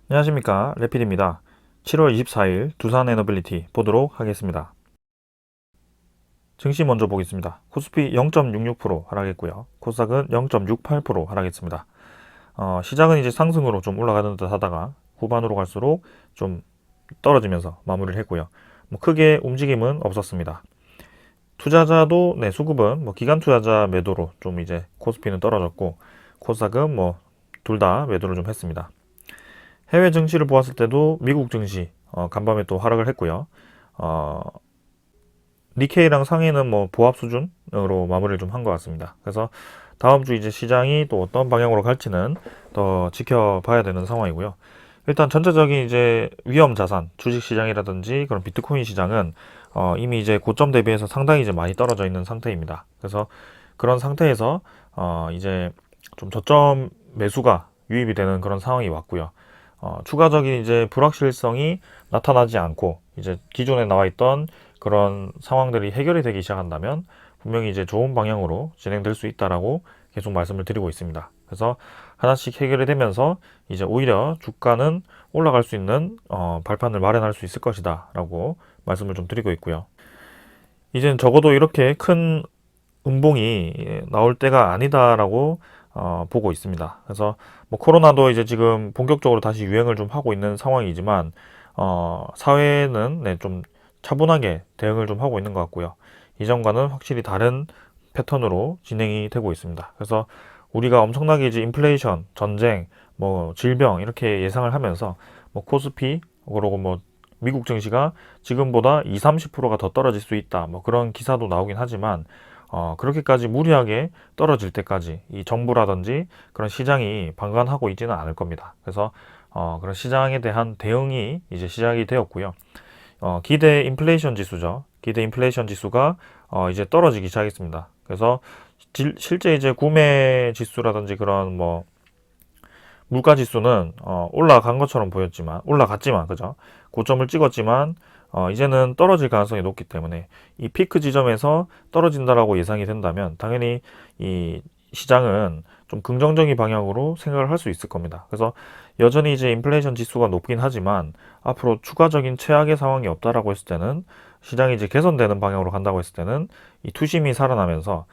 안녕하십니까, 레필입니다. 7월 24일 두산 에너빌리티 보도록 하겠습니다. 증시 먼저 보겠습니다. 코스피 0.66% 하락했고요. 코스닥은 0.68% 하락했습니다. 시장은 이제 상승으로 좀 올라가는 듯 하다가 후반으로 갈수록 좀 떨어지면서 마무리를 했고요. 크게 움직임은 없었습니다. 투자자도 수급은 기간 투자자 매도로 좀 이제 코스피는 떨어졌고, 코스닥은 둘 다 매도를 좀 했습니다. 해외 증시를 보았을 때도 미국 증시 간밤에 또 하락을 했고요. 어, 니케이랑 상해는 보합 수준으로 마무리를 좀 한 것 같습니다. 그래서 다음 주 이제 시장이 또 어떤 방향으로 갈지는 더 지켜봐야 되는 상황이고요. 일단 전체적인 이제 위험 자산, 주식 시장이라든지 그런 비트코인 시장은 이미 이제 고점 대비해서 상당히 이제 많이 떨어져 있는 상태입니다. 그래서 그런 상태에서 이제 좀 저점 매수가 유입이 되는 그런 상황이 왔고요. 추가적인 이제 불확실성이 나타나지 않고 이제 기존에 나와 있던 그런 상황들이 해결이 되기 시작한다면 분명히 이제 좋은 방향으로 진행될 수 있다라고 계속 말씀을 드리고 있습니다. 그래서 하나씩 해결이 되면서 이제 오히려 주가는 올라갈 수 있는 발판을 마련할 수 있을 것이다라고 말씀을 좀 드리고 있고요. 이제는 적어도 이렇게 큰 음봉이 나올 때가 아니다라고 보고 있습니다. 그래서 코로나도 이제 지금 본격적으로 다시 유행을 좀 하고 있는 상황이지만 사회는 좀 차분하게 대응을 좀 하고 있는 것 같고요. 이전과는 확실히 다른 패턴으로 진행이 되고 있습니다. 그래서 우리가 엄청나게 이제 인플레이션, 전쟁, 질병 이렇게 예상을 하면서 코스피 그리고 미국 증시가 지금보다 2, 30%가 더 떨어질 수 있다. 그런 기사도 나오긴 하지만 그렇게까지 무리하게 떨어질 때까지 이 정부라든지 그런 시장이 방관하고 있지는 않을 겁니다. 그래서 그런 시장에 대한 대응이 이제 시작이 되었고요. 기대 인플레이션 지수죠. 기대 인플레이션 지수가 이제 떨어지기 시작했습니다. 그래서 실제 이제 구매 지수라든지 그런 물가 지수는 올라간 것처럼 보였지만 올라갔지만 그죠? 고점을 찍었지만 이제는 떨어질 가능성이 높기 때문에 이 피크 지점에서 떨어진다라고 예상이 된다면 당연히 이 시장은 좀 긍정적인 방향으로 생각을 할 수 있을 겁니다. 그래서 여전히 이제 인플레이션 지수가 높긴 하지만 앞으로 추가적인 최악의 상황이 없다라고 했을 때는 시장이 이제 개선되는 방향으로 간다고 했을 때는 이 투심이 살아나면서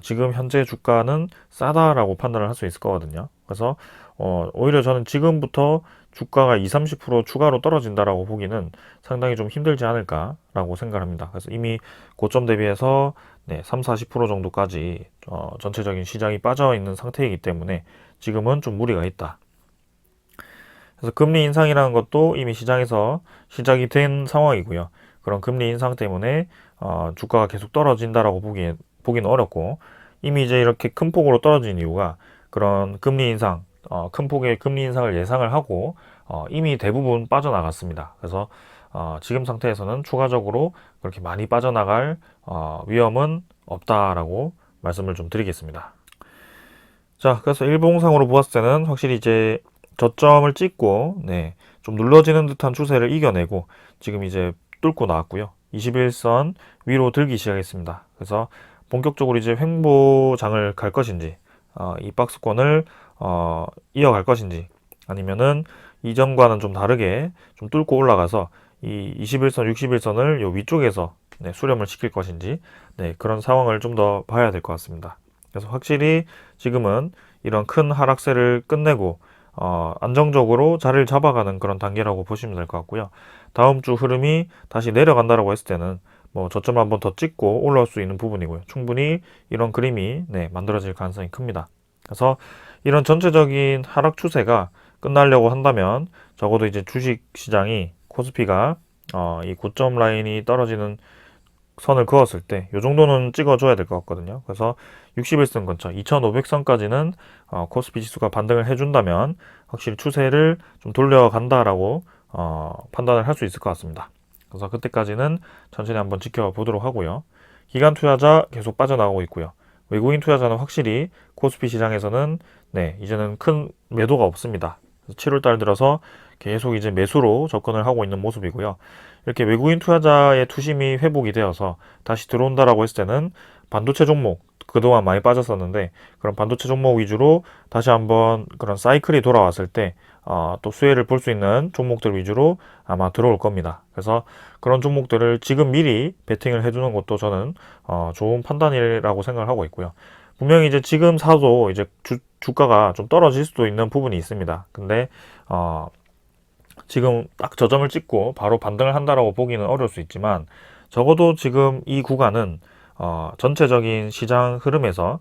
지금 현재 주가는 싸다라고 판단을 할 수 있을 거거든요. 그래서 오히려 저는 지금부터 주가가 2, 30% 추가로 떨어진다라고 보기는 상당히 좀 힘들지 않을까라고 생각합니다. 그래서 이미 고점 대비해서 3, 40% 정도까지 전체적인 시장이 빠져 있는 상태이기 때문에 지금은 좀 무리가 있다. 그래서 금리 인상이라는 것도 이미 시장에서 시작이 된 상황이고요. 그런 금리 인상 때문에 주가가 계속 떨어진다라고 보기는 어렵고 이미 이제 이렇게 큰 폭으로 떨어진 이유가 그런 금리 인상, 큰 폭의 금리 인상을 예상을 하고 이미 대부분 빠져나갔습니다. 그래서 지금 상태에서는 추가적으로 그렇게 많이 빠져나갈 위험은 없다라고 말씀을 좀 드리겠습니다. 자, 그래서 일봉상으로 보았을 때는 확실히 이제 저점을 찍고 좀 눌러지는 듯한 추세를 이겨내고 지금 이제 뚫고 나왔고요. 21선 위로 들기 시작했습니다. 그래서 본격적으로 이제 횡보장을 갈 것인지 이 박스권을 이어갈 것인지 아니면은 이전과는 좀 다르게 좀 뚫고 올라가서 이 21선, 61선을 요 위쪽에서 수렴을 시킬 것인지 그런 상황을 좀 더 봐야 될 것 같습니다. 그래서 확실히 지금은 이런 큰 하락세를 끝내고 안정적으로 자리를 잡아가는 그런 단계라고 보시면 될 것 같고요. 다음 주 흐름이 다시 내려간다라고 했을 때는 저점 한번 더 찍고 올라올 수 있는 부분이고요. 충분히 이런 그림이 만들어질 가능성이 큽니다. 그래서 이런 전체적인 하락 추세가 끝나려고 한다면 적어도 이제 주식 시장이 코스피가 이 고점 라인이 떨어지는 선을 그었을 때 이 정도는 찍어줘야 될 것 같거든요. 그래서 61선 근처 2500선까지는 코스피 지수가 반등을 해준다면 확실히 추세를 좀 돌려간다라고 판단을 할 수 있을 것 같습니다. 그래서 그때까지는 천천히 한번 지켜보도록 하고요. 기관 투자자 계속 빠져나가고 있고요. 외국인 투자자는 확실히 코스피 시장에서는 이제는 큰 매도가 없습니다. 7월달 들어서 계속 이제 매수로 접근을 하고 있는 모습이고요. 이렇게 외국인 투자자의 투심이 회복이 되어서 다시 들어온다라고 했을 때는 반도체 종목 그동안 많이 빠졌었는데 그런 반도체 종목 위주로 다시 한번 그런 사이클이 돌아왔을 때 또 수혜를 볼 수 있는 종목들 위주로 아마 들어올 겁니다. 그래서 그런 종목들을 지금 미리 베팅을 해두는 것도 저는 좋은 판단이라고 생각을 하고 있고요. 분명히 이제 지금 사도 이제 주가가 좀 떨어질 수도 있는 부분이 있습니다. 근데 지금 딱 저점을 찍고 바로 반등을 한다라고 보기는 어려울 수 있지만, 적어도 지금 이 구간은 전체적인 시장 흐름에서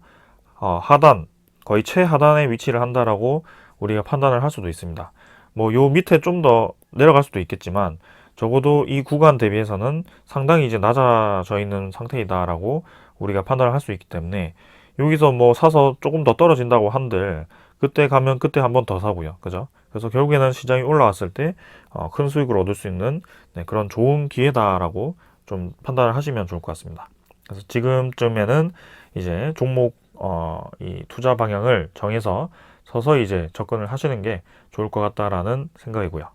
하단, 거의 최하단에 위치를 한다라고 우리가 판단을 할 수도 있습니다. 뭐 요 밑에 좀 더 내려갈 수도 있겠지만, 적어도 이 구간 대비해서는 상당히 이제 낮아져 있는 상태이다라고 우리가 판단을 할 수 있기 때문에, 여기서 뭐 사서 조금 더 떨어진다고 한들 그때 가면 그때 한번 더 사고요. 그죠? 그래서 결국에는 시장이 올라왔을 때 큰 수익을 얻을 수 있는 그런 좋은 기회다라고 좀 판단을 하시면 좋을 것 같습니다. 그래서 지금쯤에는 이제 종목 이 투자 방향을 정해서 서서히 이제 접근을 하시는 게 좋을 것 같다라는 생각이고요.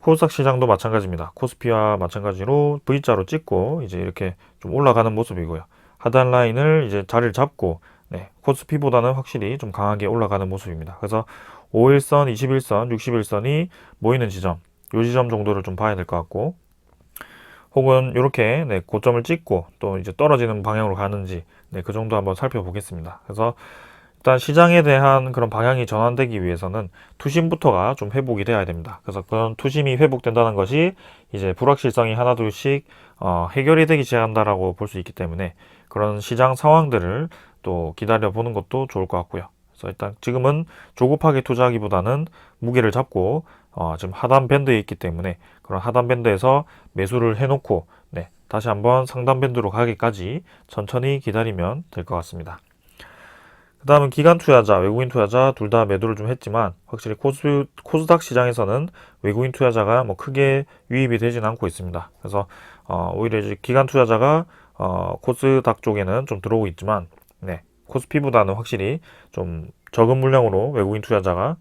코스닥 시장도 마찬가지입니다. 코스피와 마찬가지로 V자로 찍고 이제 이렇게 좀 올라가는 모습이고요. 하단 라인을 이제 자리를 잡고 코스피보다는 확실히 좀 강하게 올라가는 모습입니다. 그래서 5일선, 21선, 61선이 모이는 지점, 요 지점 정도를 좀 봐야 될 것 같고, 혹은 이렇게 고점을 찍고 또 이제 떨어지는 방향으로 가는지 그 정도 한번 살펴보겠습니다. 그래서 일단 시장에 대한 그런 방향이 전환되기 위해서는 투심부터가 좀 회복이 돼야 됩니다. 그래서 그런 투심이 회복된다는 것이 이제 불확실성이 하나둘씩 해결이 되기 시작한다라고 볼 수 있기 때문에, 그런 시장 상황들을 또 기다려 보는 것도 좋을 것 같고요. 그래서 일단 지금은 조급하게 투자하기보다는 무게를 잡고 지금 하단 밴드에 있기 때문에 그런 하단 밴드에서 매수를 해놓고 다시 한번 상단 밴드로 가기까지 천천히 기다리면 될 것 같습니다. 그 다음은 기관 투자자, 외국인 투자자 둘 다 매도를 좀 했지만, 확실히 코스닥 시장에서는 외국인 투자자가 뭐 크게 유입이 되지는 않고 있습니다. 그래서 오히려 이제 기관 투자자가 코스닥 쪽에는 좀 들어오고 있지만, 코스피보다는 확실히 좀 적은 물량으로 외국인 투자자가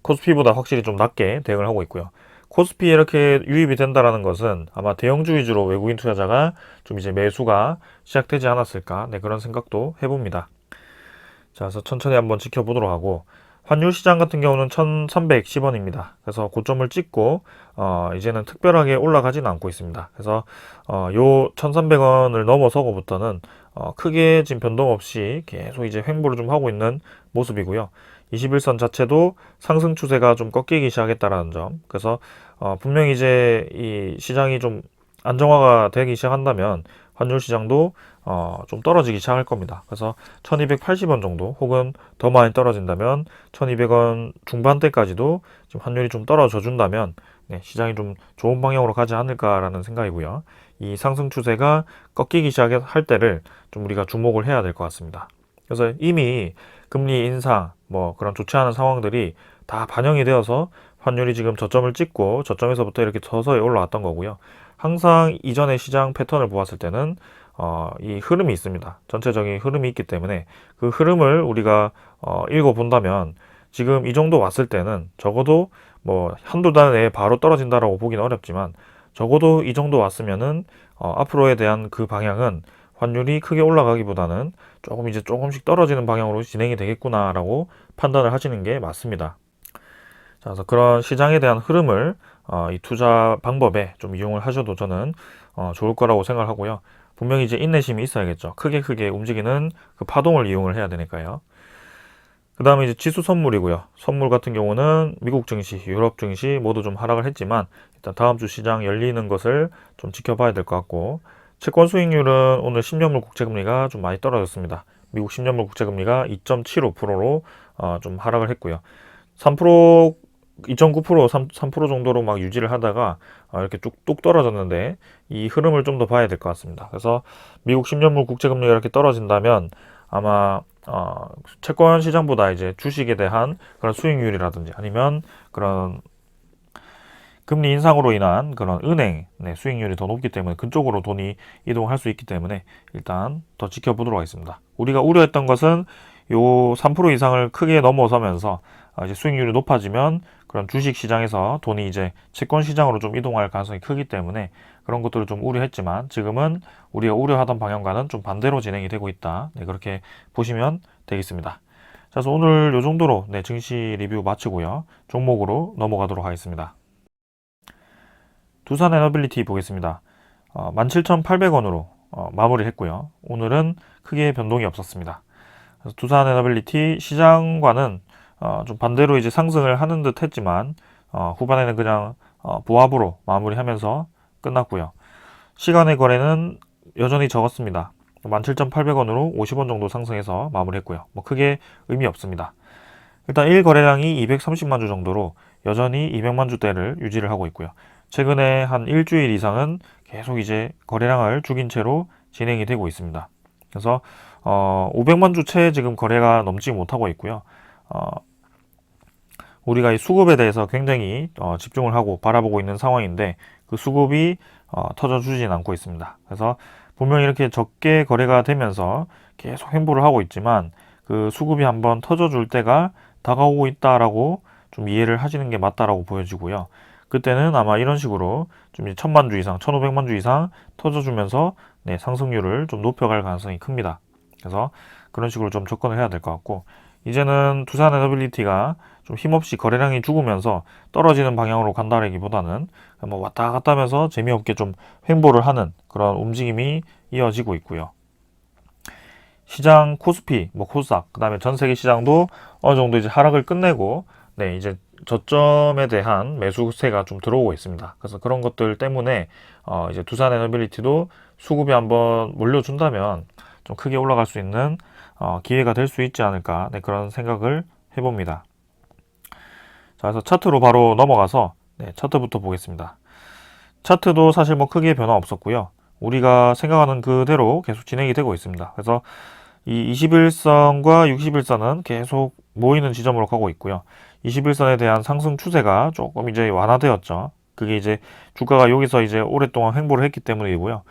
코스피보다 확실히 좀 낮게 대응을 하고 있고요. 코스피에 이렇게 유입이 된다라는 것은 아마 대형주 위주로 외국인 투자자가 좀 이제 매수가 시작되지 않았을까, 그런 생각도 해봅니다. 자, 그래서 천천히 한번 지켜보도록 하고, 환율 시장 같은 경우는 1310원입니다. 그래서 고점을 찍고 이제는 특별하게 올라가지는 않고 있습니다. 그래서 요 1300원을 넘어서고부터는 크게 지금 변동 없이 계속 이제 횡보를 좀 하고 있는 모습이고요. 21선 자체도 상승 추세가 좀 꺾이기 시작했다라는 점. 그래서 분명히 이제 이 시장이 좀 안정화가 되기 시작한다면 환율 시장도 좀 떨어지기 시작할 겁니다. 그래서 1280원 정도, 혹은 더 많이 떨어진다면 1200원 중반대까지도 지금 환율이 좀 떨어져 준다면 시장이 좀 좋은 방향으로 가지 않을까라는 생각이고요. 이 상승 추세가 꺾이기 시작할 때를 좀 우리가 주목을 해야 될 것 같습니다. 그래서 이미 금리 인상, 뭐 그런 좋지 않은 상황들이 다 반영이 되어서 환율이 지금 저점을 찍고 저점에서부터 이렇게 서서히 올라왔던 거고요. 항상 이전의 시장 패턴을 보았을 때는 이 흐름이 있습니다. 전체적인 흐름이 있기 때문에 그 흐름을 우리가 읽어본다면, 지금 이 정도 왔을 때는 적어도 뭐 한두 달 내에 바로 떨어진다라고 보기는 어렵지만, 적어도 이 정도 왔으면은 앞으로에 대한 그 방향은 환율이 크게 올라가기보다는 조금 이제 조금씩 떨어지는 방향으로 진행이 되겠구나라고 판단을 하시는 게 맞습니다. 자, 그래서 그런 시장에 대한 흐름을 이 투자 방법에 좀 이용을 하셔도 저는 좋을 거라고 생각을 하고요. 분명히 이제 인내심이 있어야겠죠. 크게 움직이는 그 파동을 이용을 해야 되니까요. 그 다음에 이제 지수 선물이고요. 선물 같은 경우는 미국 증시, 유럽 증시 모두 좀 하락을 했지만, 일단 다음 주 시장 열리는 것을 좀 지켜봐야 될 것 같고, 채권 수익률은 오늘 10년물 국채금리가 좀 많이 떨어졌습니다. 미국 10년물 국채금리가 2.75%로 좀 하락을 했고요. 3%, 2.9%, 3% 정도로 막 유지를 하다가 이렇게 뚝뚝 떨어졌는데, 이 흐름을 좀 더 봐야 될 것 같습니다. 그래서 미국 10년물 국채금리가 이렇게 떨어진다면 아마 채권 시장보다 이제 주식에 대한 그런 수익률이라든지, 아니면 그런 금리 인상으로 인한 그런 은행 수익률이 더 높기 때문에 그쪽으로 돈이 이동할 수 있기 때문에 일단 더 지켜보도록 하겠습니다. 우리가 우려했던 것은 요 3% 이상을 크게 넘어서면서 이제 수익률이 높아지면 그런 주식 시장에서 돈이 이제 채권 시장으로 좀 이동할 가능성이 크기 때문에 그런 것들을 좀 우려했지만, 지금은 우리가 우려하던 방향과는 좀 반대로 진행이 되고 있다. 그렇게 보시면 되겠습니다. 그래서 오늘 요 정도로 네, 증시 리뷰 마치고요. 종목으로 넘어가도록 하겠습니다. 두산 에너빌리티 보겠습니다. 17,800원으로 마무리했고요. 오늘은 크게 변동이 없었습니다. 그래서 두산 에너빌리티 시장과는 좀 반대로 이제 상승을 하는 듯 했지만 후반에는 그냥 보합으로 마무리하면서 끝났고요. 시간의 거래는 여전히 적었습니다. 17,800원으로 50원 정도 상승해서 마무리했고요. 뭐 크게 의미 없습니다. 일단 1거래량이 230만 주 정도로 여전히 200만 주대를 유지를 하고 있고요. 최근에 한 일주일 이상은 계속 이제 거래량을 죽인 채로 진행이 되고 있습니다. 그래서 500만 주 채 지금 거래가 넘지 못하고 있고요. 우리가 이 수급에 대해서 굉장히 집중을 하고 바라보고 있는 상황인데 그 수급이 터져주진 않고 있습니다. 그래서 분명히 이렇게 적게 거래가 되면서 계속 횡보를 하고 있지만 그 수급이 한번 터져줄 때가 다가오고 있다라고 좀 이해를 하시는 게 맞다라고 보여지고요. 그때는 아마 이런 식으로 좀 1000만 주 이상, 1500만 주 이상 터져주면서 네, 상승률을 좀 높여갈 가능성이 큽니다. 그래서 그런 식으로 좀 접근을 해야 될 것 같고 이제는 두산 에너빌리티가 좀 힘없이 거래량이 죽으면서 떨어지는 방향으로 간다라기보다는 뭐 왔다 갔다 하면서 재미없게 좀 횡보를 하는 그런 움직임이 이어지고 있고요. 시장 코스피, 뭐 코스닥, 그다음에 전 세계 시장도 어느 정도 이제 하락을 끝내고 네, 이제 저점에 대한 매수세가 좀 들어오고 있습니다. 그래서 그런 것들 때문에 이제 두산 에너빌리티도 수급이 한번 몰려준다면 좀 크게 올라갈 수 있는 기회가 될 수 있지 않을까 네, 그런 생각을 해봅니다. 자, 그래서 차트로 바로 넘어가서 네, 차트부터 보겠습니다. 차트도 사실 뭐 크게 변화 없었고요. 우리가 생각하는 그대로 계속 진행이 되고 있습니다. 그래서 이 21선과 61선은 계속 모이는 지점으로 가고 있고요. 21선에 대한 상승 추세가 조금 이제 완화되었죠. 그게 이제 주가가 여기서 이제 오랫동안 횡보를 했기 때문이고요.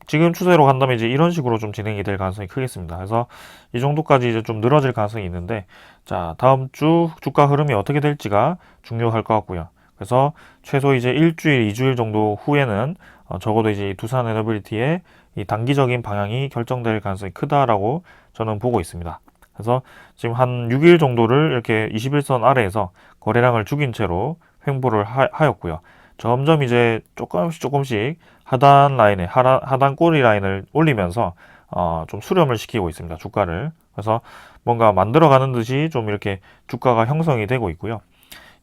지금 추세로 간다면 이제 이런 식으로 좀 진행이 될 가능성이 크겠습니다. 그래서 이 정도까지 이제 좀 늘어질 가능성이 있는데, 자, 다음 주 주가 흐름이 어떻게 될지가 중요할 것 같고요. 그래서 최소 이제 일주일, 2주일 정도 후에는 적어도 이제 두산 에너빌리티의 이 단기적인 방향이 결정될 가능성이 크다라고 저는 보고 있습니다. 그래서 지금 한 6일 정도를 이렇게 21선 아래에서 거래량을 죽인 채로 횡보를 하였고요. 점점 이제 조금씩 하단 라인에 하단 꼬리 라인을 올리면서 좀 수렴을 시키고 있습니다. 주가를. 그래서 뭔가 만들어가는 듯이 좀 이렇게 주가가 형성이 되고 있고요.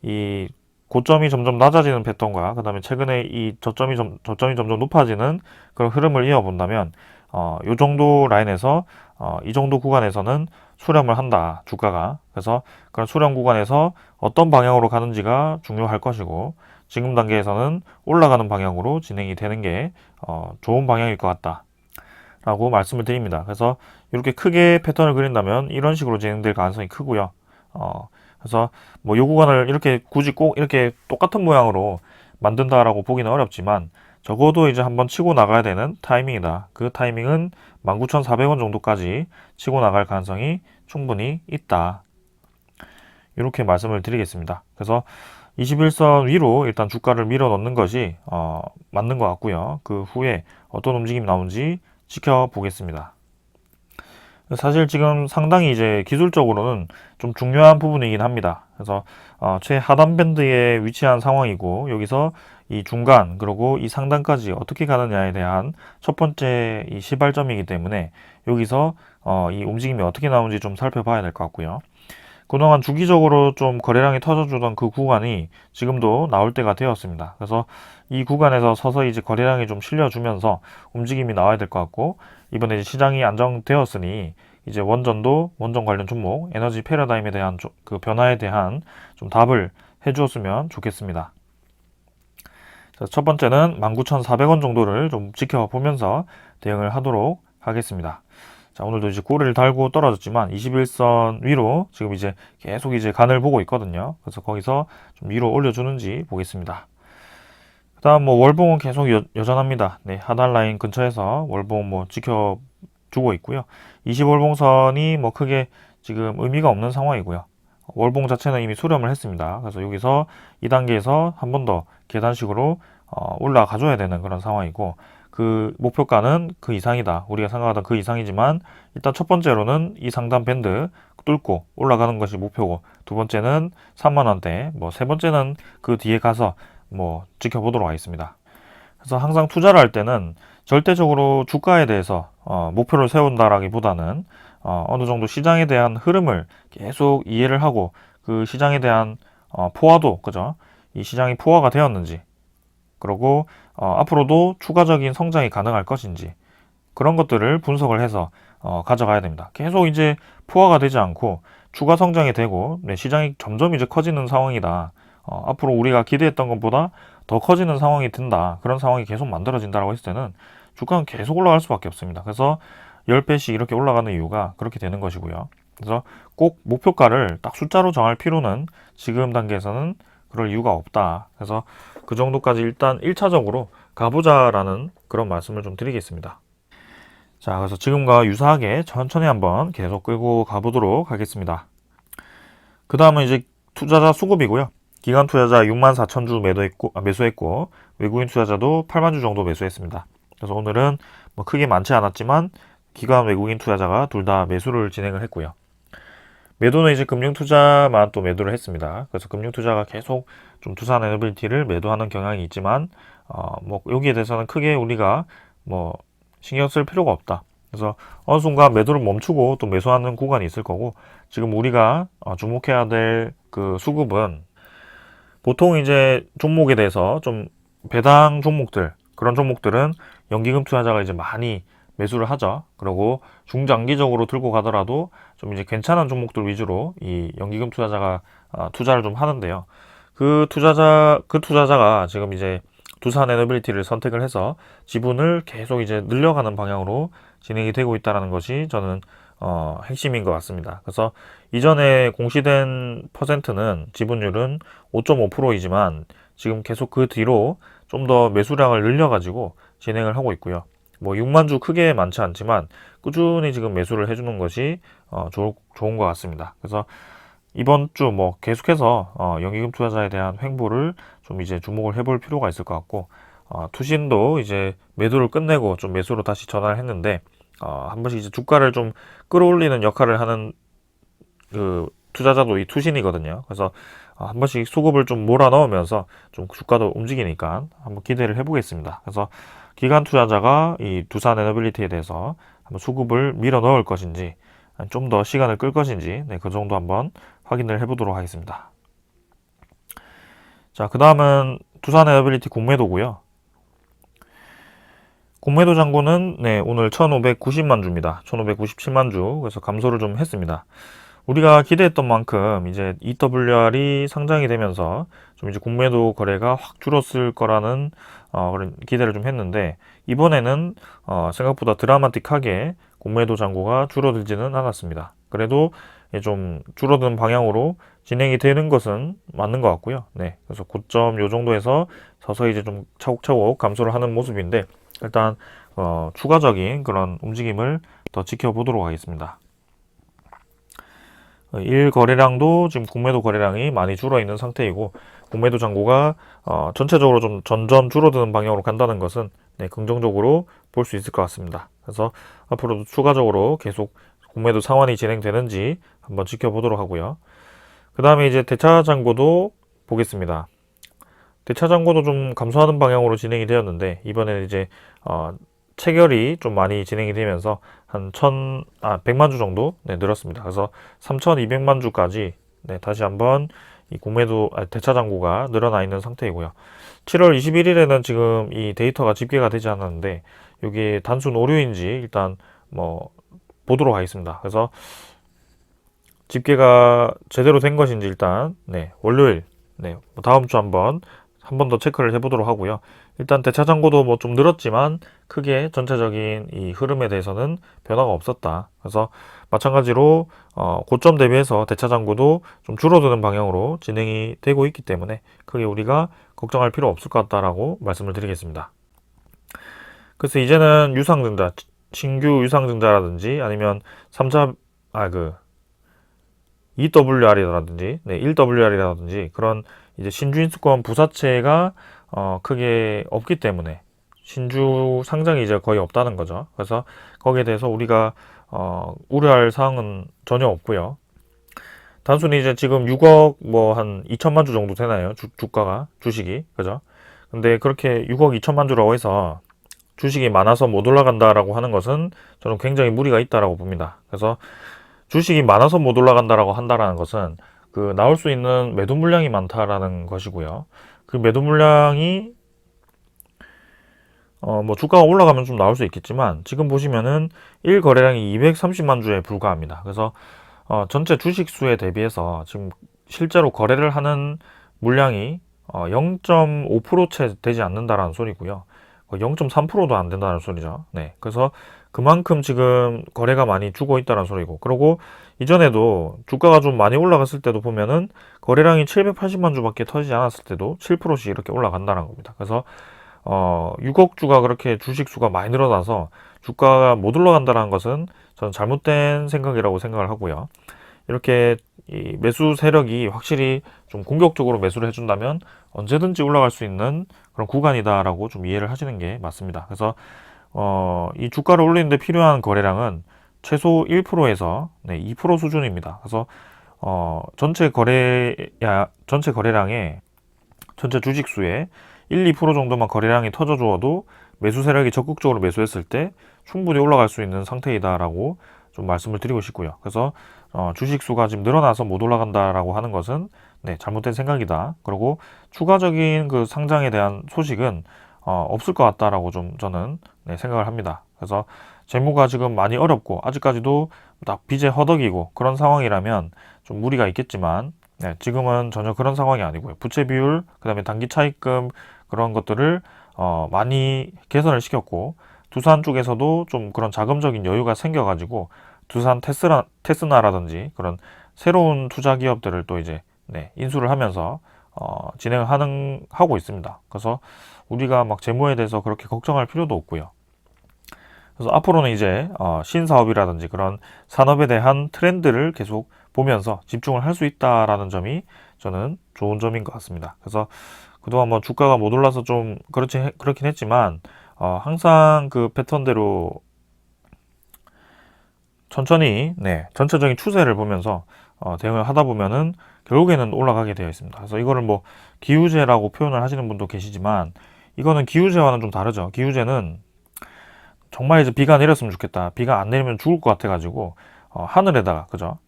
이 고점이 점점 낮아지는 패턴과 그다음에 최근에 이 저점이 점점 높아지는 그런 흐름을 이어본다면 이 정도 라인에서 이 정도 구간에서는 수렴을 한다 주가가. 그래서 그런 수렴 구간에서 어떤 방향으로 가는지가 중요할 것이고 지금 단계에서는 올라가는 방향으로 진행이 되는 게 좋은 방향일 것 같다 라고 말씀을 드립니다. 그래서 이렇게 크게 패턴을 그린다면 이런 식으로 진행될 가능성이 크고요. 그래서 뭐 요 구간을 이렇게 굳이 꼭 이렇게 똑같은 모양으로 만든다라고 보기는 어렵지만 적어도 이제 한번 치고 나가야 되는 타이밍이다. 그 타이밍은 19,400원 정도까지 치고 나갈 가능성이 충분히 있다. 이렇게 말씀을 드리겠습니다. 그래서 21선 위로 일단 주가를 밀어 넣는 것이 맞는 것 같고요. 그 후에 어떤 움직임이 나오는지 지켜보겠습니다. 사실 지금 상당히 이제 기술적으로는 좀 중요한 부분이긴 합니다. 그래서 최하단 밴드에 위치한 상황이고 여기서 이 중간 그리고 이 상단까지 어떻게 가느냐에 대한 첫 번째 이 시발점이기 때문에 여기서 이 움직임이 어떻게 나오는지 좀 살펴봐야 될 것 같고요. 그동안 주기적으로 좀 거래량이 터져주던 그 구간이 지금도 나올 때가 되었습니다. 그래서 이 구간에서 서서히 이제 거래량이 좀 실려주면서 움직임이 나와야 될 것 같고 이번에 이제 시장이 안정되었으니 이제 원전 관련 종목, 에너지 패러다임에 대한 그 변화에 대한 좀 답을 해주었으면 좋겠습니다. 첫 번째는 19,400원 정도를 좀 지켜보면서 대응을 하도록 하겠습니다. 자, 오늘도 이제 꼬리를 달고 떨어졌지만 21선 위로 지금 이제 계속 이제 간을 보고 있거든요. 그래서 거기서 좀 위로 올려주는지 보겠습니다. 그 다음 뭐 월봉은 계속 여전합니다. 네, 하단 라인 근처에서 월봉 뭐 지켜주고 있고요. 20월봉선이 뭐 크게 지금 의미가 없는 상황이고요. 월봉 자체는 이미 수렴을 했습니다. 그래서 여기서 2단계에서 한 번 더 계단식으로 올라가줘야 되는 그런 상황이고 그 목표가는 그 이상이다. 우리가 생각하던 그 이상이지만 일단 첫 번째로는 이 상단 밴드 뚫고 올라가는 것이 목표고, 두 번째는 3만 원대, 뭐 세 번째는 그 뒤에 가서 뭐 지켜보도록 하겠습니다. 그래서 항상 투자를 할 때는 절대적으로 주가에 대해서 목표를 세운다라기보다는 어느 정도 시장에 대한 흐름을 계속 이해를 하고, 그 시장에 대한 포화도, 그죠? 이 시장이 포화가 되었는지, 그리고 앞으로도 추가적인 성장이 가능할 것인지, 그런 것들을 분석을 해서 가져가야 됩니다. 계속 이제 포화가 되지 않고 추가 성장이 되고, 네, 시장이 점점 이제 커지는 상황이다. 앞으로 우리가 기대했던 것보다 더 커지는 상황이 된다. 그런 상황이 계속 만들어진다고 했을 때는 주가는 계속 올라갈 수밖에 없습니다. 그래서 10배씩 이렇게 올라가는 이유가 그렇게 되는 것이고요. 그래서 꼭 목표가를 딱 숫자로 정할 필요는 지금 단계에서는 그럴 이유가 없다. 그래서 그 정도까지 일단 1차적으로 가보자라는 그런 말씀을 좀 드리겠습니다. 자, 그래서 지금과 유사하게 천천히 한번 계속 끌고 가보도록 하겠습니다. 그 다음은 이제 투자자 수급이고요. 기관 투자자 64,000주 매수했고, 외국인 투자자도 8만 주 정도 매수했습니다. 그래서 오늘은 뭐 크게 많지 않았지만 기관 외국인 투자자가 둘 다 매수를 진행을 했고요. 매도는 이제 금융투자만 또 매도를 했습니다. 그래서 금융투자가 계속 좀 두산에너빌리티를 매도하는 경향이 있지만, 뭐 여기에 대해서는 크게 우리가 뭐 신경 쓸 필요가 없다. 그래서 어느 순간 매도를 멈추고 또 매수하는 구간이 있을 거고, 지금 우리가 주목해야 될 그 수급은 보통 이제 종목에 대해서 좀 배당 종목들, 그런 종목들은 연기금 투자자가 이제 많이 매수를 하죠. 그리고 중장기적으로 들고 가더라도 좀 이제 괜찮은 종목들 위주로 이 연기금 투자자가 투자를 좀 하는데요. 그 투자자가 지금 이제 두산에너빌리티를 선택을 해서 지분을 계속 이제 늘려가는 방향으로 진행이 되고 있다는 것이 저는 핵심인 것 같습니다. 그래서 이전에 공시된 퍼센트는 지분율은 5.5%이지만 지금 계속 그 뒤로 좀 더 매수량을 늘려가지고 진행을 하고 있고요. 뭐 6만 주 크게 많지 않지만 꾸준히 지금 매수를 해주는 것이 좋은 것 같습니다. 그래서 이번 주 뭐 계속해서 연기금 투자자에 대한 횡보를 좀 이제 주목을 해볼 필요가 있을 것 같고, 투신도 이제 매도를 끝내고 좀 매수로 다시 전환을 했는데, 한 번씩 이제 주가를 좀 끌어올리는 역할을 하는 그 투자자도 이 투신이거든요. 그래서 한 번씩 수급을 좀 몰아 넣으면서 좀 주가도 움직이니까 한번 기대를 해보겠습니다. 그래서 기관 투자자가 이 두산에너빌리티에 대해서 한번 수급을 밀어 넣을 것인지, 좀 더 시간을 끌 것인지, 네, 그 정도 한번 확인을 해보도록 하겠습니다. 자, 그 다음은 두산에너빌리티 공매도고요. 공매도 잔고는 네, 오늘 1,590만 주입니다. 1,597만 주. 그래서 감소를 좀 했습니다. 우리가 기대했던 만큼 이제 EWR이 상장이 되면서 좀 이제 공매도 거래가 확 줄었을 거라는 그런 기대를 좀 했는데, 이번에는 생각보다 드라마틱하게 공매도 잔고가 줄어들지는 않았습니다. 그래도 좀 줄어드는 방향으로 진행이 되는 것은 맞는 것 같고요. 네, 그래서 고점 요 정도에서 서서히 이제 좀 차곡차곡 감소를 하는 모습인데, 일단 추가적인 그런 움직임을 더 지켜보도록 하겠습니다. 1거래량도 지금 공매도 거래량이 많이 줄어 있는 상태이고, 공매도 잔고가 전체적으로 좀 점점 줄어드는 방향으로 간다는 것은 네, 긍정적으로 볼 수 있을 것 같습니다. 그래서 앞으로도 추가적으로 계속 공매도 상환이 진행되는지 한번 지켜보도록 하고요. 그 다음에 이제 대차 잔고도 보겠습니다. 대차 잔고도 좀 감소하는 방향으로 진행이 되었는데, 이번에는 이제 체결이 좀 많이 진행이 되면서 한 100만 주 정도 네, 늘었습니다. 그래서 3,200만 주까지 네, 다시 한번 이 대차 잔고가 늘어나 있는 상태이고요. 7월 21일에는 지금 이 데이터가 집계가 되지 않았는데, 이게 단순 오류인지 일단 뭐 보도록 하겠습니다. 그래서 집계가 제대로 된 것인지 일단 네, 월요일 네, 다음 주 한번 더 체크를 해보도록 하고요. 일단 대차 잔고도 뭐 좀 늘었지만 크게 전체적인 이 흐름에 대해서는 변화가 없었다. 그래서 마찬가지로 고점 대비해서 대차 잔고도 좀 줄어드는 방향으로 진행이 되고 있기 때문에 크게 우리가 걱정할 필요 없을 것 같다라고 말씀을 드리겠습니다. 그래서 이제는 유상증자, 신규 유상증자라든지 아니면 3차 EWR이라든지, 네, 1WR이라든지 그런 이제 신주인수권 부사채가 크게 없기 때문에 신주 상장이 이제 거의 없다는 거죠. 그래서 거기에 대해서 우리가 우려할 사항은 전혀 없고요. 단순히 이제 지금 6억 뭐 한 2천만 주 정도 되나요? 주가가 주식이 그죠? 근데 그렇게 6억 2천만 주라고 해서 주식이 많아서 못 올라간다라고 하는 것은 저는 굉장히 무리가 있다라고 봅니다. 그래서 주식이 많아서 못 올라간다라고 한다라는 것은 그 나올 수 있는 매도 물량이 많다라는 것이고요. 그 매도 물량이 뭐 주가가 올라가면 좀 나올 수 있겠지만 지금 보시면은 1거래량이 230만 주에 불과합니다. 그래서 전체 주식 수에 대비해서 지금 실제로 거래를 하는 물량이 0.5%채 되지 않는다라는 소리고요. 0.3%도 안 된다는 소리죠. 네. 그래서 그만큼 지금 거래가 많이 주고 있다는 소리고. 그리고 이전에도 주가가 좀 많이 올라갔을 때도 보면은 거래량이 780만 주밖에 터지지 않았을 때도 7%씩 이렇게 올라간다는 겁니다. 그래서 6억 주가 그렇게 주식 수가 많이 늘어나서 주가가 못 올라간다는 것은 저는 잘못된 생각이라고 생각을 하고요. 이렇게 이 매수 세력이 확실히 좀 공격적으로 매수를 해준다면 언제든지 올라갈 수 있는 그런 구간이다라고 좀 이해를 하시는 게 맞습니다. 그래서 이 주가를 올리는데 필요한 거래량은 최소 1%에서 2% 수준입니다. 그래서 전체 거래량의 전체 주식 수의 1, 2% 정도만 거래량이 터져 주어도 매수 세력이 적극적으로 매수했을 때 충분히 올라갈 수 있는 상태이다라고 좀 말씀을 드리고 싶고요. 그래서 주식 수가 지금 늘어나서 못 올라간다라고 하는 것은 잘못된 생각이다. 그리고 추가적인 그 상장에 대한 소식은 없을 것 같다라고 좀 저는 생각을 합니다. 그래서 재무가 지금 많이 어렵고 아직까지도 딱 빚에 허덕이고 그런 상황이라면 좀 무리가 있겠지만 지금은 전혀 그런 상황이 아니고요. 부채 비율, 그다음에 단기 차입금 그런 것들을 많이 개선을 시켰고 두산 쪽에서도 좀 그런 자금적인 여유가 생겨가지고 두산 테스나라든지 그런 새로운 투자 기업들을 또 이제 인수를 하면서 진행을 하고 있습니다. 그래서 우리가 막 재무에 대해서 그렇게 걱정할 필요도 없고요. 그래서 앞으로는 이제 신사업이라든지 그런 산업에 대한 트렌드를 계속 보면서 집중을 할 수 있다라는 점이 저는 좋은 점인 것 같습니다. 그래서 그동안 뭐 주가가 못 올라서 좀 그렇긴 했지만 항상 그 패턴대로 천천히 전체적인 추세를 보면서 대응을 하다 보면은 결국에는 올라가게 되어 있습니다. 그래서 이거를 뭐 기우제라고 표현을 하시는 분도 계시지만 이거는 기우제와는 좀 다르죠. 기우제는 정말 이제 비가 내렸으면 좋겠다. 비가 안 내리면 죽을 것 같아가지고 하늘에다가 그죠?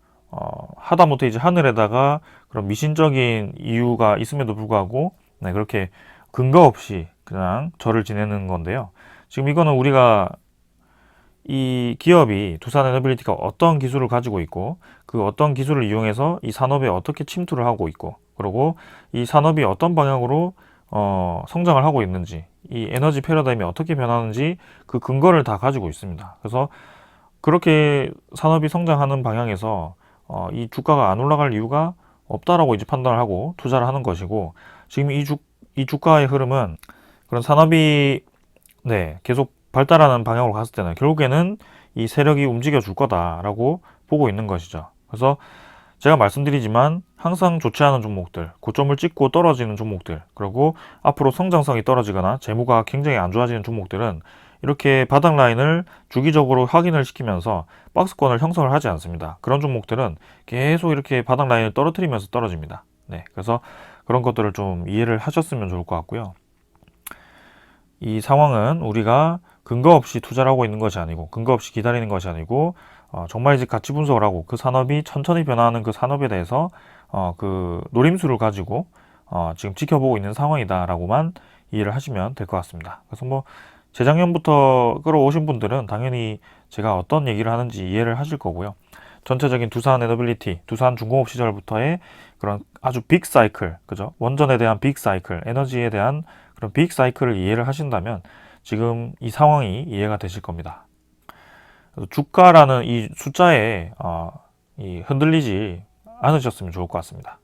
하다못해 이제 하늘에다가 그런 미신적인 이유가 있음에도 불구하고 그렇게 근거 없이 그냥 절을 지내는 건데요. 지금 이거는 우리가 이 기업이 두산에너빌리티가 어떤 기술을 가지고 있고 그 어떤 기술을 이용해서 이 산업에 어떻게 침투를 하고 있고 그리고 이 산업이 어떤 방향으로 성장을 하고 있는지 이 에너지 패러다임이 어떻게 변하는지 그 근거를 다 가지고 있습니다. 그래서 그렇게 산업이 성장하는 방향에서 이 주가가 안 올라갈 이유가 없다라고 이제 판단을 하고 투자를 하는 것이고 지금 이 주가의 흐름은 그런 산업이 계속 발달하는 방향으로 갔을 때는 결국에는 이 세력이 움직여 줄 거다라고 보고 있는 것이죠. 그래서 제가 말씀드리지만 항상 좋지 않은 종목들, 고점을 찍고 떨어지는 종목들, 그리고 앞으로 성장성이 떨어지거나 재무가 굉장히 안 좋아지는 종목들은 이렇게 바닥 라인을 주기적으로 확인을 시키면서 박스권을 형성을 하지 않습니다. 그런 종목들은 계속 이렇게 바닥 라인을 떨어뜨리면서 떨어집니다. 그래서 그런 것들을 좀 이해를 하셨으면 좋을 것 같고요. 이 상황은 우리가 근거 없이 투자를 하고 있는 것이 아니고 근거 없이 기다리는 것이 아니고 정말 이제 가치 분석을 하고 그 산업이 천천히 변화하는 그 산업에 대해서 그 노림수를 가지고 지금 지켜보고 있는 상황이다라고만 이해를 하시면 될 것 같습니다. 그래서 뭐 재작년부터 끌어오신 분들은 당연히 제가 어떤 얘기를 하는지 이해를 하실 거고요. 전체적인 두산 에너빌리티, 두산 중공업 시절부터의 그런 아주 빅 사이클, 그죠? 원전에 대한 빅 사이클, 에너지에 대한 그런 빅 사이클을 이해를 하신다면 지금 이 상황이 이해가 되실 겁니다. 주가라는 이 숫자에 흔들리지 않으셨으면 좋을 것 같습니다.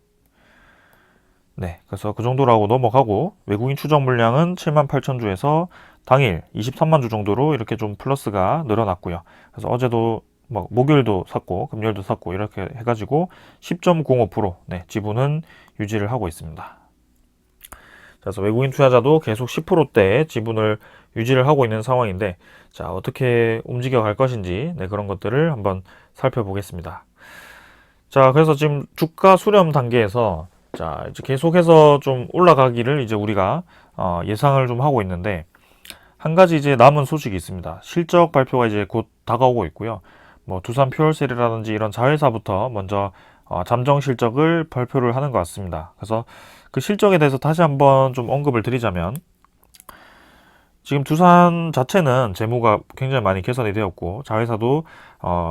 그래서 그 정도라고 넘어가고 외국인 추적 물량은 78,000주에서 당일 23만 주 정도로 이렇게 좀 플러스가 늘어났고요. 그래서 어제도 목요일도 샀고 금요일도 샀고 이렇게 해가지고 10.05% 지분은 유지를 하고 있습니다. 그래서 외국인 투자자도 계속 10%대 지분을 유지를 하고 있는 상황인데, 자, 어떻게 움직여 갈 것인지, 네, 그런 것들을 한번 살펴보겠습니다. 자, 그래서 지금 주가 수렴 단계에서, 자, 이제 계속해서 좀 올라가기를 이제 우리가 예상을 좀 하고 있는데, 한 가지 이제 남은 소식이 있습니다. 실적 발표가 이제 곧 다가오고 있고요. 뭐 두산 퓨얼셀이라든지 이런 자회사부터 먼저 잠정 실적을 발표를 하는 것 같습니다. 그래서 그 실적에 대해서 다시 한번 좀 언급을 드리자면, 지금 두산 자체는 재무가 굉장히 많이 개선이 되었고, 자회사도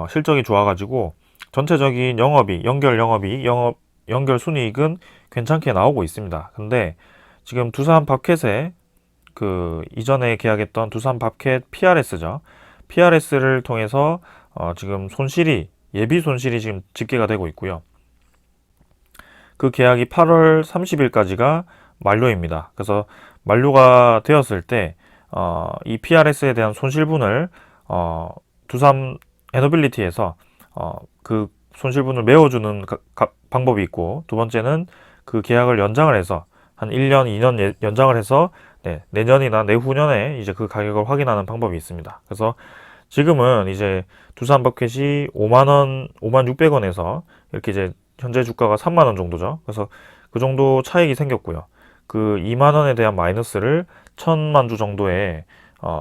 실적이 좋아가지고 전체적인 영업이익, 연결 순이익은 괜찮게 나오고 있습니다. 근데 지금 두산 밥켓에 그 이전에 계약했던 두산 밥켓 PRS죠. PRS를 통해서 지금 손실이, 예비 손실이 지금 집계가 되고 있고요. 그 계약이 8월 30일까지가 만료입니다. 그래서 만료가 되었을 때 이 PRS에 대한 손실분을 두산 에너빌리티에서 그 손실분을 메워주는 방법이 있고, 두 번째는 그 계약을 연장을 해서 한 1년, 2년 연장을 해서 네, 내년이나 내후년에 이제 그 가격을 확인하는 방법이 있습니다. 그래서 지금은 이제 두산 버켓이 5만 원, 5만 600원에서 이렇게 이제 현재 주가가 3만 원 정도죠. 그래서 그 정도 차익이 생겼고요. 그 2만 원에 대한 마이너스를 1,000만 주 정도의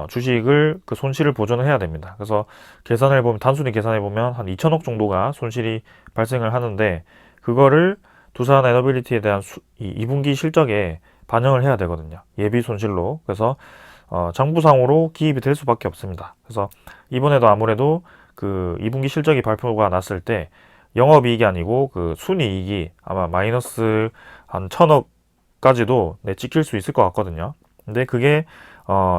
주식을 그 손실을 보전을 해야 됩니다. 그래서 계산을 해보면, 단순히 계산해 보면 한 2천억 정도가 손실이 발생을 하는데, 그거를 두산 에너빌리티에 대한 2분기 실적에 반영을 해야 되거든요. 예비 손실로. 그래서 장부상으로 기입이 될 수밖에 없습니다. 그래서 이번에도 아무래도 그 2분기 실적이 발표가 났을 때 영업이익이 아니고 그 순이익이 아마 마이너스 한 1,000억까지도 네, 찍힐 수 있을 것 같거든요. 근데 그게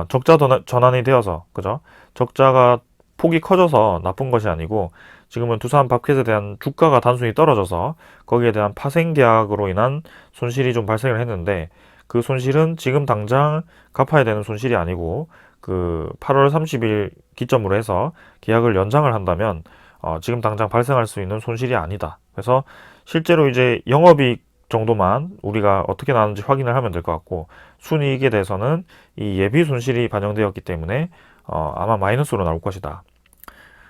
적자 전환이 되어서, 그죠? 적자가 폭이 커져서 나쁜 것이 아니고, 지금은 두산 밥켓에 대한 주가가 단순히 떨어져서 거기에 대한 파생 계약으로 인한 손실이 좀 발생을 했는데, 그 손실은 지금 당장 갚아야 되는 손실이 아니고, 그 8월 30일 기점으로 해서 계약을 연장을 한다면 지금 당장 발생할 수 있는 손실이 아니다. 그래서 실제로 이제 영업이익 정도만 우리가 어떻게 나는지 확인을 하면 될 것 같고, 순이익에 대해서는 이 예비 손실이 반영되었기 때문에 아마 마이너스로 나올 것이다.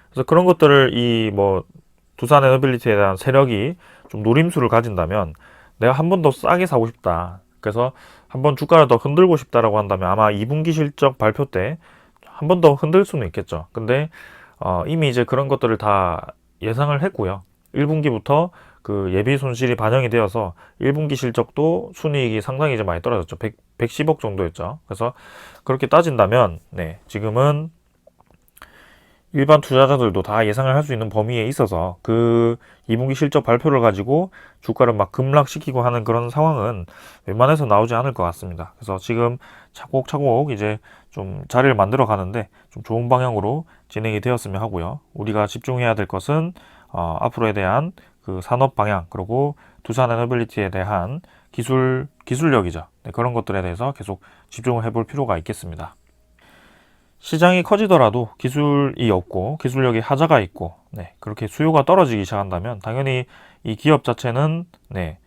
그래서 그런 것들을 이 뭐 두산 에너빌리티에 대한 세력이 좀 노림수를 가진다면, 내가 한 번 더 싸게 사고 싶다, 그래서 한 번 주가를 더 흔들고 싶다라고 한다면 아마 2분기 실적 발표 때 한 번 더 흔들 수는 있겠죠. 근데 이미 이제 그런 것들을 다 예상을 했고요. 1분기부터 그 예비 손실이 반영이 되어서 1분기 실적도 순이익이 상당히 이제 많이 떨어졌죠. 110억 정도였죠. 그래서 그렇게 따진다면 네, 지금은 일반 투자자들도 다 예상을 할 수 있는 범위에 있어서 그 2분기 실적 발표를 가지고 주가를 막 급락시키고 하는 그런 상황은 웬만해서 나오지 않을 것 같습니다. 그래서 지금 차곡차곡 이제 좀 자리를 만들어 가는데 좀 좋은 방향으로 진행이 되었으면 하고요. 우리가 집중해야 될 것은 앞으로에 대한 그 산업 방향, 그리고 두산 에너빌리티에 대한 기술력이죠. 네, 그런 것들에 대해서 계속 집중을 해볼 필요가 있겠습니다. 시장이 커지더라도 기술이 없고 기술력이 하자가 있고 네, 그렇게 수요가 떨어지기 시작한다면 당연히 이 기업 자체는 네,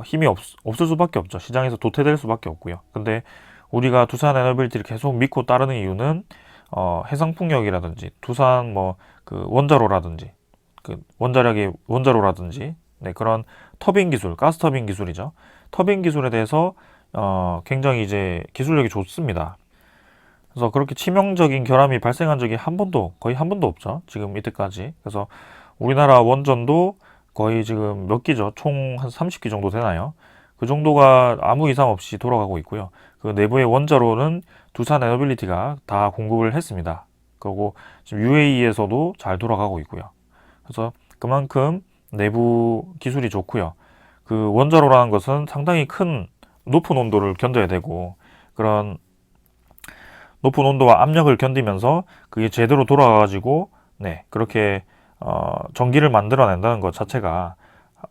힘이 없을 수밖에 없죠. 시장에서 도태될 수밖에 없고요. 근데 우리가 두산 에너빌리티를 계속 믿고 따르는 이유는 해상풍력이라든지 두산 뭐 그 원자로라든지 그 원자로라든지 네, 그런 터빈 기술, 가스 터빈 기술이죠. 터빈 기술에 대해서 굉장히 이제 기술력이 좋습니다. 그래서 그렇게 치명적인 결함이 발생한 적이 거의 한 번도 없죠. 지금 이때까지. 그래서 우리나라 원전도 거의 지금 몇 기죠? 총 한 30기 정도 되나요? 그 정도가 아무 이상 없이 돌아가고 있고요. 그 내부의 원자로는 두산 에너빌리티가 다 공급을 했습니다. 그리고 지금 UAE에서도 잘 돌아가고 있고요. 그래서 그만큼 내부 기술이 좋고요. 그 원자로라는 것은 상당히 큰 높은 온도를 견뎌야 되고, 그런 높은 온도와 압력을 견디면서 그게 제대로 돌아가가지고 네, 그렇게 전기를 만들어낸다는 것 자체가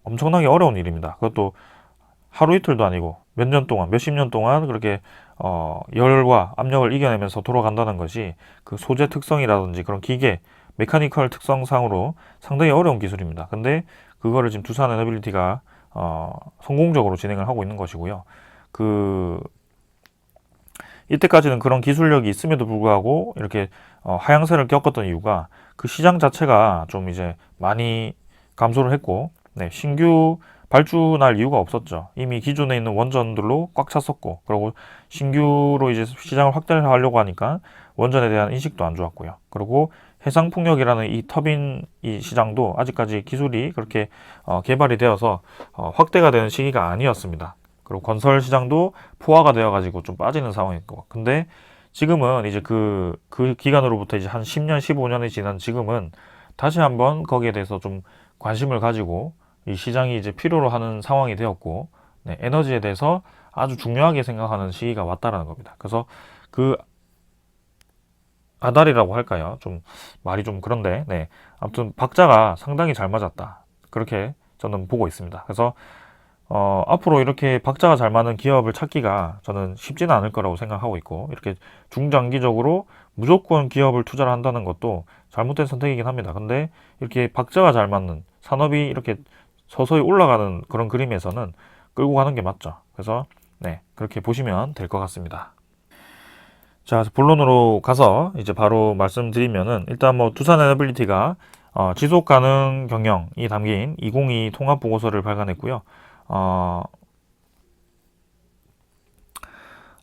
엄청나게 어려운 일입니다. 그것도 하루 이틀도 아니고 몇 년 동안, 몇십 년 동안 그렇게 열과 압력을 이겨내면서 돌아간다는 것이 그 소재 특성이라든지 그런 기계, 메카니컬 특성상으로 상당히 어려운 기술입니다. 근데 그거를 지금 두산 에너빌리티가 성공적으로 진행을 하고 있는 것이고요. 그 이때까지는 그런 기술력이 있음에도 불구하고 이렇게 하향세를 겪었던 이유가 그 시장 자체가 좀 이제 많이 감소를 했고, 네, 신규 발주날 이유가 없었죠. 이미 기존에 있는 원전들로 꽉 찼었고, 그리고 신규로 이제 시장을 확대를 하려고 하니까 원전에 대한 인식도 안 좋았고요. 그리고 해상풍력이라는 이 터빈 이 시장도 아직까지 기술이 그렇게 개발이 되어서 확대가 되는 시기가 아니었습니다. 그리고 건설 시장도 포화가 되어가지고 좀 빠지는 상황이고. 근데 지금은 이제 그 기간으로부터 이제 한 10년, 15년이 지난 지금은 다시 한번 거기에 대해서 좀 관심을 가지고 이 시장이 이제 필요로 하는 상황이 되었고, 네, 에너지에 대해서 아주 중요하게 생각하는 시기가 왔다라는 겁니다. 그래서 그 아다리라고 할까요? 좀 말이 좀 그런데, 네, 아무튼 박자가 상당히 잘 맞았다. 그렇게 저는 보고 있습니다. 그래서 앞으로 이렇게 박자가 잘 맞는 기업을 찾기가 저는 쉽지는 않을 거라고 생각하고 있고, 이렇게 중장기적으로 무조건 기업을 투자를 한다는 것도 잘못된 선택이긴 합니다. 근데 이렇게 박자가 잘 맞는 산업이 이렇게 서서히 올라가는 그런 그림에서는 끌고 가는 게 맞죠. 그래서 네, 그렇게 보시면 될 것 같습니다. 자, 본론으로 가서 이제 바로 말씀드리면은 일단 뭐 두산 에너빌리티가 지속 가능 경영이 담긴 2022 통합 보고서를 발간했고요.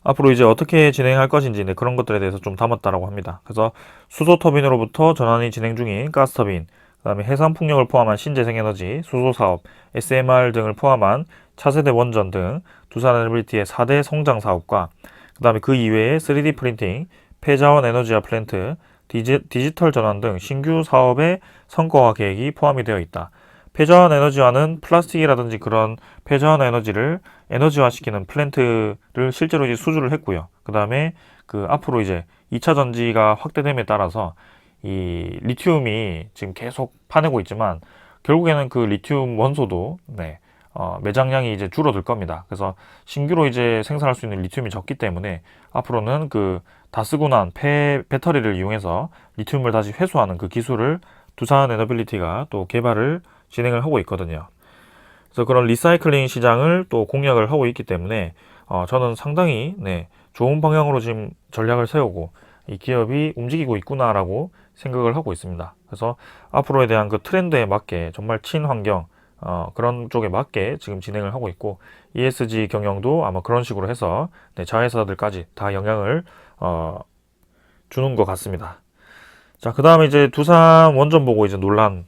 앞으로 이제 어떻게 진행할 것인지 네, 그런 것들에 대해서 좀 담았다라고 합니다. 그래서 수소 터빈으로부터 전환이 진행 중인 가스 터빈, 그다음에 해상 풍력을 포함한 신재생에너지, 수소 사업, SMR 등을 포함한 차세대 원전 등 두산 에너빌리티의 4대 성장 사업과 그다음에 그 이외에 3D 프린팅, 폐자원 에너지화 플랜트, 디지털 전환 등 신규 사업의 성과와 계획이 포함이 되어 있다. 폐자원 에너지화는 플라스틱이라든지 그런 폐자원 에너지를 에너지화시키는 플랜트를 실제로 이제 수주를 했고요. 그 다음에 그 앞으로 이제 2차 전지가 확대됨에 따라서 이 리튬이 지금 계속 파내고 있지만 결국에는 그 리튬 원소도 네, 매장량이 이제 줄어들 겁니다. 그래서 신규로 이제 생산할 수 있는 리튬이 적기 때문에 앞으로는 그 다 쓰고 난 배터리를 이용해서 리튬을 다시 회수하는 그 기술을 두산 에너빌리티가 또 개발을 진행을 하고 있거든요. 그래서 그런 리사이클링 시장을 또 공략을 하고 있기 때문에 저는 상당히 네, 좋은 방향으로 지금 전략을 세우고 이 기업이 움직이고 있구나라고 생각을 하고 있습니다. 그래서 앞으로에 대한 그 트렌드에 맞게 정말 친환경 그런 쪽에 맞게 지금 진행을 하고 있고 ESG 경영도 아마 그런 식으로 해서 네, 자회사들까지 다 영향을 주는 것 같습니다. 자, 그 다음에 이제 두산 원전 보고 이제 논란,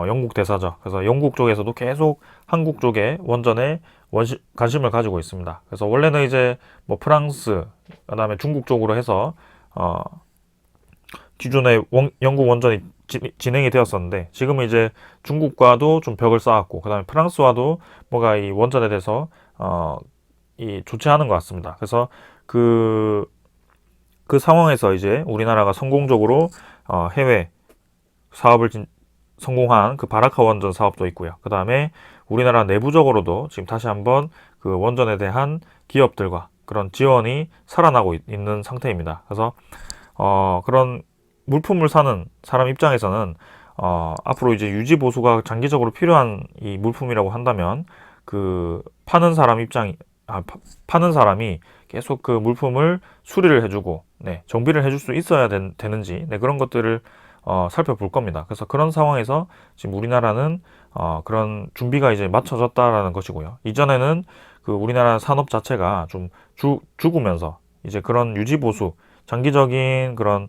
영국 대사죠. 그래서 영국 쪽에서도 계속 한국 쪽에 원전에 관심을 가지고 있습니다. 그래서 원래는 이제 뭐 프랑스, 그 다음에 중국 쪽으로 해서, 기존에 영국 원전이 진행이 되었었는데, 지금은 이제 중국과도 좀 벽을 쌓았고, 그 다음에 프랑스와도 뭐가 이 원전에 대해서, 이 좋지 않은 것 같습니다. 그래서 그 상황에서 이제 우리나라가 성공적으로 해외 사업을 성공한 그 바라카 원전 사업도 있고요. 그 다음에 우리나라 내부적으로도 지금 다시 한번 그 원전에 대한 기업들과 그런 지원이 살아나고 있는 상태입니다. 그래서 그런 물품을 사는 사람 입장에서는 앞으로 이제 유지 보수가 장기적으로 필요한 이 물품이라고 한다면 그 파는 사람이 계속 그 물품을 수리를 해주고 네, 정비를 해줄 수 있어야 되는지 네, 그런 것들을 살펴볼 겁니다. 그래서 그런 상황에서 지금 우리나라는 그런 준비가 이제 맞춰졌다라는 것이고요. 이전에는 그 우리나라 산업 자체가 좀 죽으면서 이제 그런 유지 보수, 장기적인 그런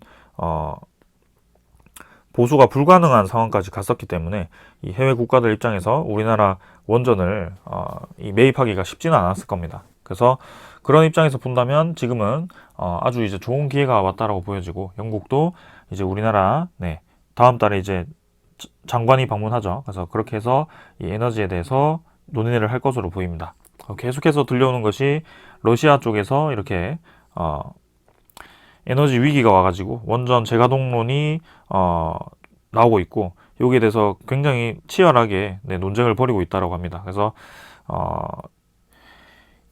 보수가 불가능한 상황까지 갔었기 때문에 이 해외 국가들 입장에서 우리나라 원전을 이 매입하기가 쉽지는 않았을 겁니다. 그래서 그런 입장에서 본다면 지금은 아주 이제 좋은 기회가 왔다라고 보여지고 영국도 이제 우리나라 네, 다음 달에 이제 장관이 방문하죠. 그래서 그렇게 해서 이 에너지에 대해서 논의를 할 것으로 보입니다. 계속해서 들려오는 것이 러시아 쪽에서 이렇게 에너지 위기가 와가지고 원전 재가동론이 나오고 있고 여기에 대해서 굉장히 치열하게 네, 논쟁을 벌이고 있다고 합니다. 그래서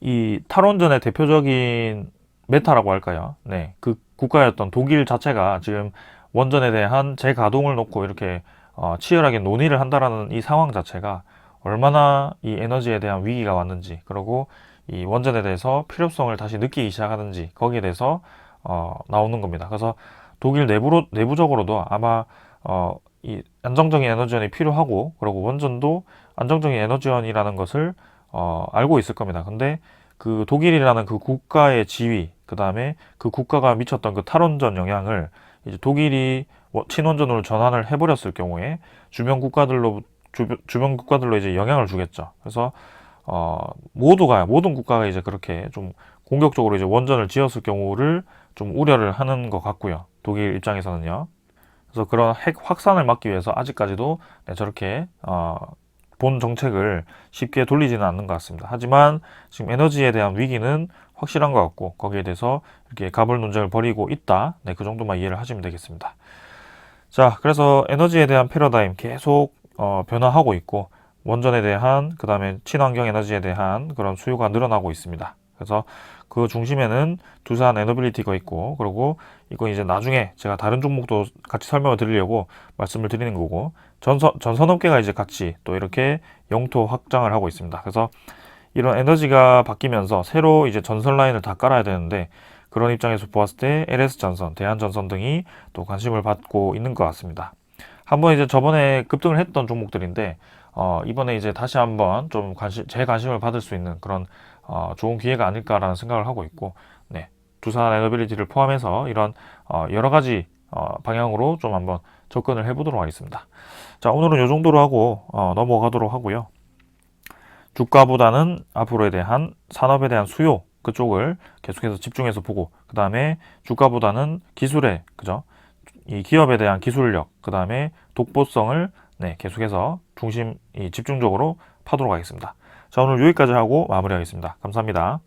이 탈원전의 대표적인 메타라고 할까요? 네, 그 국가였던 독일 자체가 지금 원전에 대한 재가동을 놓고 이렇게 치열하게 논의를 한다라는 이 상황 자체가 얼마나 이 에너지에 대한 위기가 왔는지, 그리고 이 원전에 대해서 필요성을 다시 느끼기 시작하는지 거기에 대해서 나오는 겁니다. 그래서 독일 내부적으로도 아마 이 안정적인 에너지원이 필요하고, 그리고 원전도 안정적인 에너지원이라는 것을 알고 있을 겁니다. 근데 그 독일이라는 그 국가의 지위, 그 다음에 그 국가가 미쳤던 그 탈원전 영향을 이제 독일이 친원전으로 전환을 해버렸을 경우에 주변 국가들로 이제 영향을 주겠죠. 그래서 모든 국가가 이제 그렇게 좀 공격적으로 이제 원전을 지었을 경우를 좀 우려를 하는 것 같고요. 독일 입장에서는요. 그래서 그런 핵 확산을 막기 위해서 아직까지도 저렇게 본 정책을 쉽게 돌리지는 않는 것 같습니다. 하지만 지금 에너지에 대한 위기는 확실한 것 같고, 거기에 대해서 이렇게 가불 논쟁을 벌이고 있다. 네, 그 정도만 이해를 하시면 되겠습니다. 자, 그래서 에너지에 대한 패러다임 계속 변화하고 있고, 원전에 대한, 그 다음에 친환경 에너지에 대한 그런 수요가 늘어나고 있습니다. 그래서 그 중심에는 두산 에너빌리티가 있고, 그리고 이거 이제 나중에 제가 다른 종목도 같이 설명을 드리려고 말씀을 드리는 거고, 전선업계가 이제 같이 또 이렇게 영토 확장을 하고 있습니다. 그래서 이런 에너지가 바뀌면서 새로 이제 전선 라인을 다 깔아야 되는데, 그런 입장에서 보았을 때 LS전선, 대한전선 등이 또 관심을 받고 있는 것 같습니다. 한번 이제 저번에 급등을 했던 종목들인데, 이번에 이제 다시 한번 좀 제 관심을 받을 수 있는 그런 좋은 기회가 아닐까라는 생각을 하고 있고, 네, 두산 에너빌리티를 포함해서 이런 여러 가지 방향으로 좀 한번 접근을 해보도록 하겠습니다. 자, 오늘은 이 정도로 하고 넘어가도록 하고요. 주가보다는 앞으로에 대한 산업에 대한 수요 그쪽을 계속해서 집중해서 보고, 그 다음에 주가보다는 기술에, 그죠? 이 기업에 대한 기술력, 그 다음에 독보성을 계속해서 집중적으로 파도록 하겠습니다. 자, 오늘 여기까지 하고 마무리하겠습니다. 감사합니다.